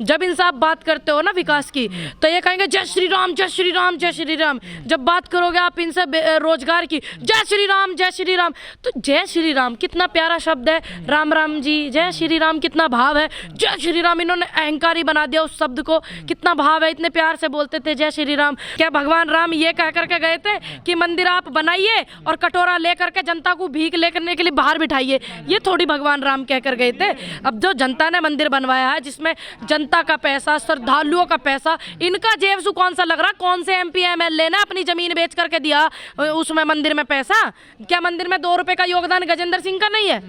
जब इनसे आप बात करते हो ना विकास की, तो ये कहेंगे जय श्री राम जय श्री राम जय श्री राम। जब बात करोगे आप इनसे रोजगार की, जय श्री राम जय श्री राम। तो जय श्री राम कितना प्यारा शब्द है, राम राम जी, जय श्री राम कितना भाव है। जय श्री राम इन्होंने अहंकारी बना दिया उस शब्द को, कितना भाव है, इतने प्यार से बोलते थे जय श्री राम। क्या भगवान राम ये कह करके गए थे कि मंदिर आप बनाइए और कटोरा लेकर के जनता को भीख लेकर के लिए बाहर बिठाइए? ये थोड़ी भगवान राम कहकर गए थे। अब जो जनता ने मंदिर बनवाया है, जिसमें जनता का पैसा, श्रद्धालुओं का पैसा, इनका जेब से कौन सा लग रहा? कौन से MP MLA ने अपनी जमीन बेच करके दिया उसमें मंदिर में पैसा? क्या मंदिर में 2 रुपए का योगदान गजेंद्र सिंह का नहीं है?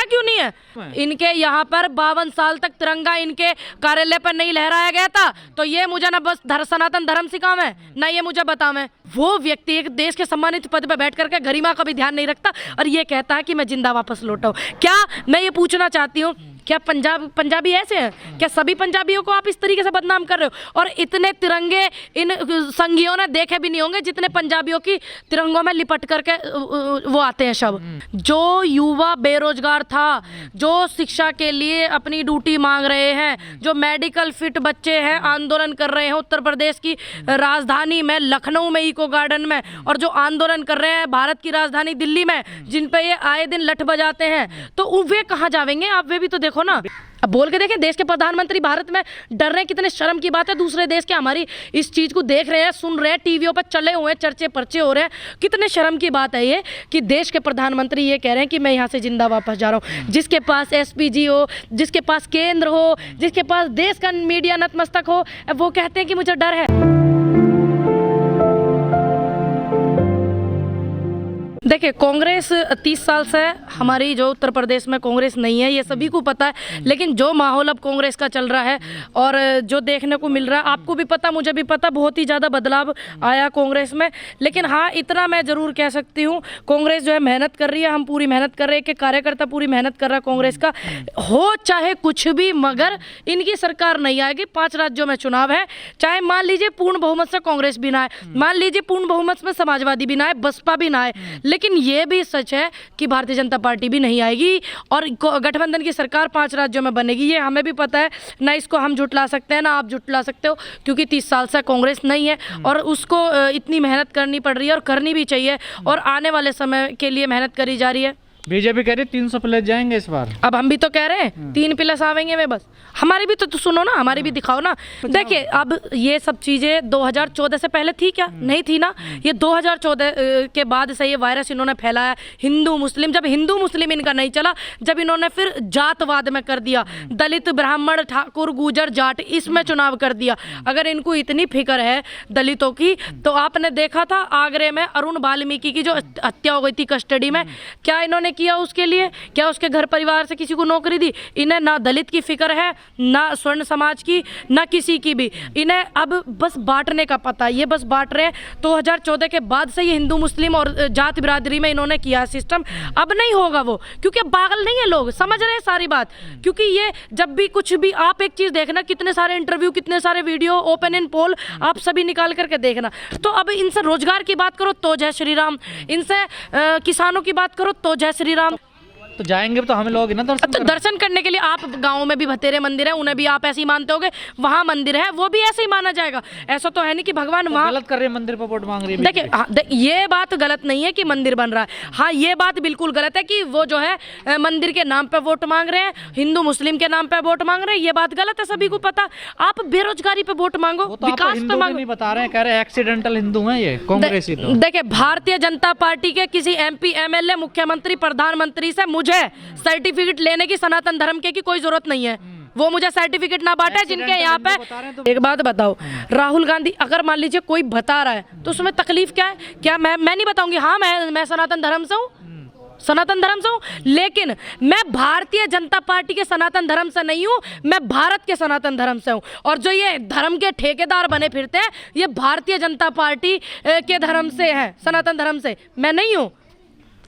क्यों नहीं है? इनके यहाँ पर 52 साल तक तिरंगा इनके कार्यालय पर नहीं लहराया गया था, तो ये मुझे ना बस सनातन धर्म सिखावे ना ये मुझे बतावे। वो व्यक्ति एक देश के सम्मानित पद पर बैठ करके गरिमा का भी ध्यान नहीं रखता और ये कहता है कि मैं जिंदा वापस लौटा हूं। क्या मैं ये पूछना चाहती हूँ, क्या पंजाबी ऐसे हैं? क्या सभी पंजाबियों को आप इस तरीके से बदनाम कर रहे हो? और इतने तिरंगे इन संघियों ने देखे भी नहीं होंगे जितने पंजाबियों की तिरंगों में लिपट करके वो आते हैं शव। जो युवा बेरोजगार था, जो शिक्षा के लिए अपनी ड्यूटी मांग रहे हैं, जो मेडिकल फिट बच्चे हैं, आंदोलन कर रहे हैं उत्तर प्रदेश की राजधानी में, लखनऊ में, इको गार्डन में, और जो आंदोलन कर रहे हैं भारत की राजधानी दिल्ली में, जिन पे ये आए दिन लठ बजाते हैं, तो वे कहाँ जावेंगे? आप वे भी तो देखो ना। अब बोल के देखें, देश के प्रधानमंत्री भारत में डर रहे हैं, कितने शर्म की बात है। दूसरे देश के हमारी इस चीज को देख रहे हैं, सुन रहे हैं, टीवियों पर चले हुए हैं, चर्चे पर्चे हो रहे हैं। कितने शर्म की बात है ये कि देश के प्रधानमंत्री ये कह रहे हैं कि मैं यहाँ से जिंदा वापस जा रहा हूँ। जिसके पास SPG हो, जिसके पास केंद्र हो, जिसके पास देश का मीडिया नतमस्तक हो, वो कहते हैं कि मुझे डर है। देखिए, कांग्रेस 30 साल से हमारी जो उत्तर प्रदेश में कांग्रेस नहीं है, ये सभी को पता है। लेकिन जो माहौल अब कांग्रेस का चल रहा है और जो देखने को मिल रहा है, आपको भी पता, मुझे भी पता, बहुत ही ज़्यादा बदलाव आया कांग्रेस में। लेकिन हाँ, इतना मैं ज़रूर कह सकती हूँ, कांग्रेस जो है मेहनत कर रही है, हम पूरी मेहनत कर रहे हैं, कि कार्यकर्ता पूरी मेहनत कर रहा है कांग्रेस का। हो चाहे कुछ भी, मगर इनकी सरकार नहीं आएगी। 5 राज्यों में चुनाव है, चाहे मान लीजिए पूर्ण बहुमत से कांग्रेस भी ना आए, मान लीजिए पूर्ण बहुमत में समाजवादी भी ना आए, बसपा भी ना आए, लेकिन ये भी सच है कि भारतीय जनता पार्टी भी नहीं आएगी और गठबंधन की सरकार 5 राज्यों में बनेगी। ये हमें भी पता है, ना इसको हम झुटला सकते हैं ना आप झुटला सकते हो, क्योंकि 30 साल से कांग्रेस नहीं है और उसको इतनी मेहनत करनी पड़ रही है और करनी भी चाहिए, और आने वाले समय के लिए मेहनत करी जा रही है। बीजेपी कह रही 300 प्लस जाएंगे इस बार। अब हम भी तो कह रहे हैं 3 प्लस आवेंगे वे, बस हमारी भी तो सुनो ना, हमारी भी दिखाओ ना। देखिए, अब ये सब चीज़ें 2014 से पहले थी क्या? नहीं थी ना। ये 2014 के बाद से ये वायरस इन्होंने फैलाया। हिंदू मुस्लिम, जब हिंदू मुस्लिम इनका नहीं चला, जब इन्होंने फिर जातवाद में कर दिया, दलित ब्राह्मण ठाकुर गुजर जाट, इसमें चुनाव कर दिया। अगर इनको इतनी फिक्र है दलितों की, तो आपने देखा था आगरे में अरुण वाल्मीकि की जो हत्या हो गई थी कस्टडी में, क्या इन्होंने किया उसके लिए? क्या उसके घर परिवार से किसी को नौकरी दी? इन्हें ना दलित की फिक्र है, ना स्वर्ण समाज की, ना किसी की भी। इन्हें अब बस बांटने का पता है, ये बस बांट रहे हैं। 2014 के बाद से ये हिंदू मुस्लिम और जात बिरादरी में इन्होंने किया सिस्टम। अब नहीं होगा वो, क्योंकि अब पागल नहीं है लोग, समझ रहे हैं सारी बात। क्योंकि ये जब भी कुछ भी, आप एक चीज देखना, कितने सारे इंटरव्यू, कितने सारे वीडियो, ओपन इन पोल आप सभी निकाल करके देखना। तो अब इनसे रोजगार की बात करो तो जय श्री राम, इनसे किसानों की बात करो तो जय श्री राम। तो जाएंगे तो हमें लोग ना दर्शन तो दर्शन करने के लिए आप गाँव में भी बतेरे मंदिर है, उन्हें भी आप ऐसे ही मानते होगे, वहाँ मंदिर है वो भी ऐसे ही माना जाएगा। ऐसा तो है नहीं कि भगवान वहाँ गलत कर रहे हैं, मंदिर पर वोट मांग रही है। देखिए, ये बात गलत नहीं है कि मंदिर बन रहा है। हाँ, ये बात बिल्कुल गलत है कि वो जो है मंदिर के नाम पे वोट मांग रहे हैं, हिंदू मुस्लिम के नाम पे वोट मांग रहे हैं, ये बात गलत है, सभी को पता। आप बेरोजगारी पे वोट मांगो, विकास पे मांगो। नहीं बता रहे हैं, कह रहे हैं एक्सीडेंटल हिंदू हैं ये कांग्रेसी। तो देखिए, भारतीय जनता पार्टी के किसी MP MLA मुख्यमंत्री प्रधानमंत्री से मुझे सर्टिफिकेट लेने की सनातन धर्म के की कोई जरूरत नहीं है। वो मुझे सर्टिफिकेट ना बांटे जिनके यहाँ पे। तो एक बात बताओ, राहुल गांधी अगर मान लीजिए कोई बता रहा है तो उसमें तकलीफ क्या है? क्या मैं नहीं बताऊंगी हाँ मैं सनातन धर्म से हूँ, सनातन धर्म से हूँ, लेकिन मैं भारतीय जनता पार्टी के सनातन धर्म से नहीं हूँ, मैं भारत के सनातन धर्म से हूँ। और जो ये धर्म के ठेकेदार बने फिरते हैं, ये भारतीय जनता पार्टी के धर्म से है, सनातन धर्म से मैं नहीं हूँ।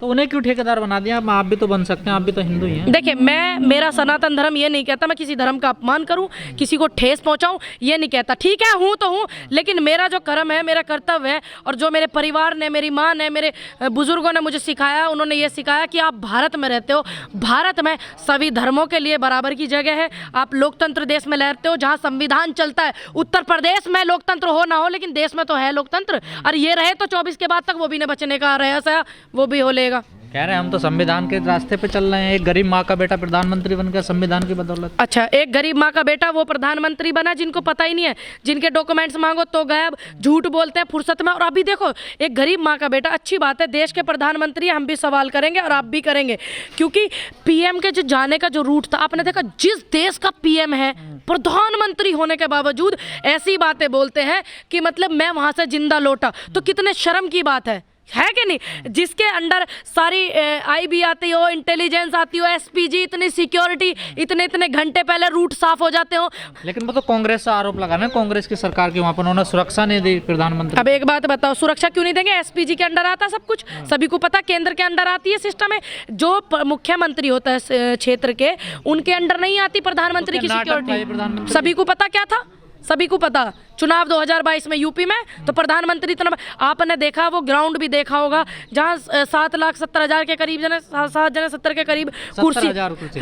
तो उन्हें क्यों ठेकेदार बना दिया? आप भी तो बन सकते हैं, आप भी तो हिंदू ही हैं। देखिए, मेरा सनातन धर्म ये नहीं कहता मैं किसी धर्म का अपमान करूं, किसी को ठेस पहुंचाऊं, ये नहीं कहता। ठीक है, हूं तो हूं, लेकिन मेरा जो कर्म है, मेरा कर्तव्य है, और जो मेरे परिवार ने, मेरी माँ ने, मेरे बुजुर्गों ने मुझे सिखाया, उन्होंने ये सिखाया कि आप भारत में रहते हो, भारत में सभी धर्मों के लिए बराबर की जगह है। आप लोकतंत्र देश में रहते हो जहाँ संविधान चलता है। उत्तर प्रदेश में लोकतंत्र हो ना हो, लेकिन देश में तो है लोकतंत्र, और ये रहे तो 24 के बाद तक वो भी न बचने का रहा, वो भी हो लेगा। कह रहे हैं हम तो संविधान के रास्ते पे चल रहे हैं। एक गरीब माँ का बेटा प्रधानमंत्री बन गया संविधान की बदौलत। अच्छा, एक गरीब माँ का बेटा वो प्रधानमंत्री बना जिनको पता ही नहीं है, जिनके डॉक्यूमेंट्स मांगो तो गायब, झूठ बोलते हैं फुर्सत में। और अभी देखो, एक गरीब माँ का बेटा, अच्छी बात है, देश के प्रधानमंत्री हम भी सवाल करेंगे और आप भी करेंगे, क्योंकि पीएम के जो जाने का जो रूट था, आपने देखा जिस देश का पीएम है, प्रधानमंत्री होने के बावजूद ऐसी बातें बोलते हैं कि मतलब मैं वहां से जिंदा लौटा, तो कितने शर्म की बात है कि नहीं? जिसके अंडर सारी आईबी आती हो, इंटेलिजेंस आती हो, एसपीजी, इतनी सिक्योरिटी, इतने घंटे पहले रूट साफ हो जाते हो। लेकिन वो तो कांग्रेस से आरोप लगा ना, कांग्रेस की सरकार की, वहां पर उन्होंने सुरक्षा नहीं दी प्रधानमंत्री। अब एक बात बताओ, सुरक्षा क्यों नहीं देंगे? एसपीजी के अंडर आता सब कुछ, सभी को पता, केंद्र के अंडर आती है सिस्टम है। जो मुख्यमंत्री होता है क्षेत्र के, उनके अंडर नहीं आती प्रधानमंत्री की सिक्योरिटी। सभी को पता क्या था, सभी को पता। चुनाव 2022 में यूपी में तो प्रधानमंत्री इतना, आपने देखा, वो ग्राउंड भी देखा होगा जहां 7,70,000 के करीब 7,70 के करीब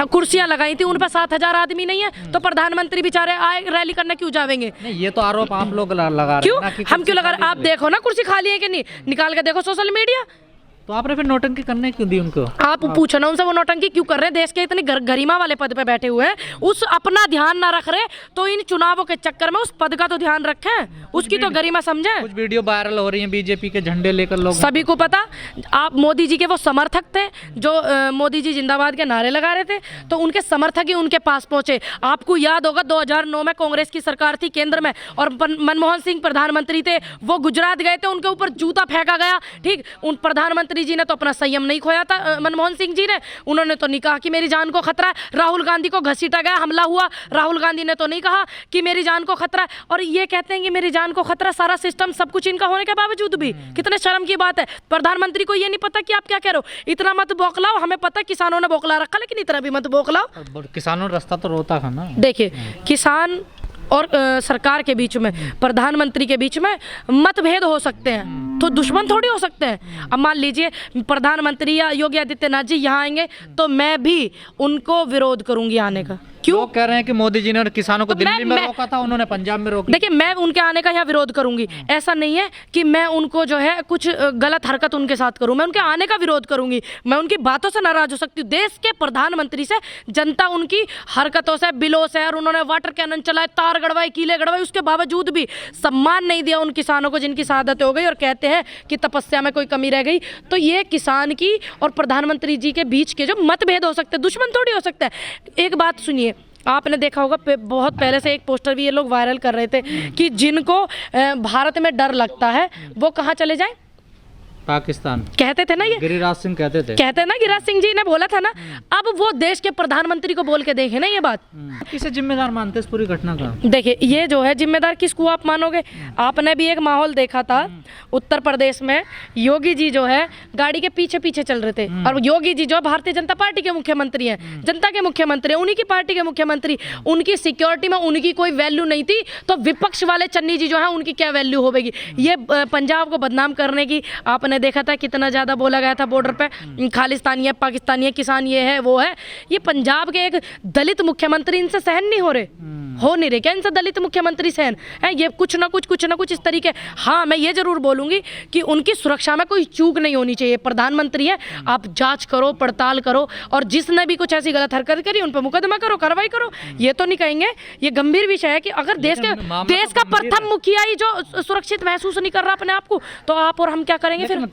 कुर्सियां लगाई थी, उन पर 7,000 आदमी नहीं है, तो प्रधानमंत्री बेचारे आए रैली करने क्यों जाएंगे? नहीं, ये तो आरोप आप लोग लगा रहे हैं। क्यों हम क्यों लगा रहे? आप देखो ना कुर्सी खाली है कि नहीं, निकाल के देखो सोशल मीडिया। तो आपने फिर नौटंकी करने क्यों दी उनको? आप पूछो ना उनसे, वो नौटंकी क्यों कर रहे हैं? देश के इतनी गरिमा वाले पद पे बैठे हुए हैं, उस अपना ध्यान ना रख रहे, तो इन चुनावों के चक्कर में उस पद का तो ध्यान रखें, उसकी तो गरिमा समझें। कुछ वीडियो वायरल हो रही हैं बीजेपी के झंडे लेकर लोग, सभी को पता। आप मोदी जी के वो समर्थक थे जो मोदी जी जिंदाबाद के नारे लगा रहे थे, तो उनके समर्थक ही उनके पास पहुंचे। आपको याद होगा 2009 में कांग्रेस की सरकार थी केंद्र में, और मनमोहन सिंह प्रधानमंत्री थे, वो गुजरात गए थे, उनके ऊपर जूता फेंका गया। ठीक, उन प्रधानमंत्री जी ने तो अपना संयम नहीं खोया था, मनमोहन सिंह जी ने, उन्होंने तो नहीं कहा कि मेरी जान को खतरा है। राहुल गांधी को घसीटा गया, हमला हुआ, राहुल गांधी ने तो नहीं कहा कि मेरी जान को खतरा है, और ये कहते हैं कि मेरी जान को खतरा, सारा सिस्टम सब कुछ इनका होने के बावजूद भी। कितने शर्म की बात है। प्रधानमंत्री को ये नहीं पता कि आप क्या कह रहे हो। इतना मत बौखलाओ, हमें पता किसानों ने बौखला रखा, लेकिन इतना भी मत बौखलाओ। किसानों रास्ता तो रोता था ना। देखिए, किसान और सरकार के बीच में, प्रधानमंत्री के बीच में मतभेद हो सकते हैं, तो दुश्मन थोड़ी हो सकते हैं। अब मान लीजिए प्रधानमंत्री या योगी आदित्यनाथ जी यहाँ आएंगे, तो मैं भी उनको विरोध करूंगी आने का। क्यों? लोग कह रहे हैं कि मोदी जी ने किसानों को दिल्ली में रोका था, उन्होंने पंजाब में रोका। देखिए, मैं उनके आने का यहाँ विरोध करूंगी, ऐसा नहीं है कि मैं उनको जो है कुछ गलत हरकत उनके साथ करूं, मैं उनके आने का विरोध करूंगी। मैं उनकी बातों से नाराज हो सकती हूँ। देश के प्रधानमंत्री से जनता उनकी हरकतों से, बिलों से, और उन्होंने वाटर कैनन चलाए, तार गड़वाई, कीले गड़वाई, उसके बावजूद भी सम्मान नहीं दिया उन किसानों को जिनकी शहादत हो गई, और कहते हैं कि तपस्या में कोई कमी रह गई। तो ये किसान की और प्रधानमंत्री जी के बीच के जो मतभेद हो सकते हैं, दुश्मन थोड़ी हो सकता है। एक बात सुनिए, आपने देखा होगा बहुत पहले से एक पोस्टर भी ये लोग वायरल कर रहे थे कि जिनको भारत में डर लगता है वो कहाँ चले जाएं? पाकिस्तान। कहते थे ना, ये गिरिराज सिंह कहते ना, गिरिराज सिंह जी ने बोला था ना। अब वो देश के प्रधानमंत्री को बोल के देखे ना ये बात। किसे जिम्मेदार मानते इस पूरी घटना का? देखिए, ये जो है जिम्मेदार किसको आप मानोगे? आपने भी एक माहौल देखा था उत्तर प्रदेश में, योगी जी जो है गाड़ी के पीछे पीछे चल रहे थे, और योगी जी जो भारतीय जनता पार्टी के मुख्यमंत्री हैं, जनता के मुख्यमंत्री हैं, उन्हीं की पार्टी के मुख्यमंत्री, उनकी सिक्योरिटी में उनकी कोई वैल्यू नहीं थी, तो विपक्ष वाले चन्नी जी जो है उनकी क्या वैल्यू होगी? ये पंजाब को बदनाम करने की आपने देखा था कितना ज्यादा बोला गया था बॉर्डर पे, खालिस्तानी है, पाकिस्तानी है, किसान ये है वो है। ये पंजाब के एक दलित मुख्यमंत्री इनसे सहन नहीं हो रहे, हो नहीं रहे क्या इनसे दलित मुख्यमंत्री सहन है? ये कुछ ना कुछ इस तरीके। हाँ, मैं ये जरूर बोलूंगी कि उनकी सुरक्षा में कोई चूक नहीं होनी चाहिए। प्रधानमंत्री है, आप जांच करो, पड़ताल करो, और जिसने भी कुछ ऐसी गलत हरकत करी उन पर मुकदमा करो, कार्रवाई करो। ये तो नहीं कहेंगे, ये गंभीर विषय है कि अगर देश का प्रथम मुखिया ही जो सुरक्षित महसूस नहीं कर रहा अपने आप को, तो आप और हम क्या करेंगे फिर?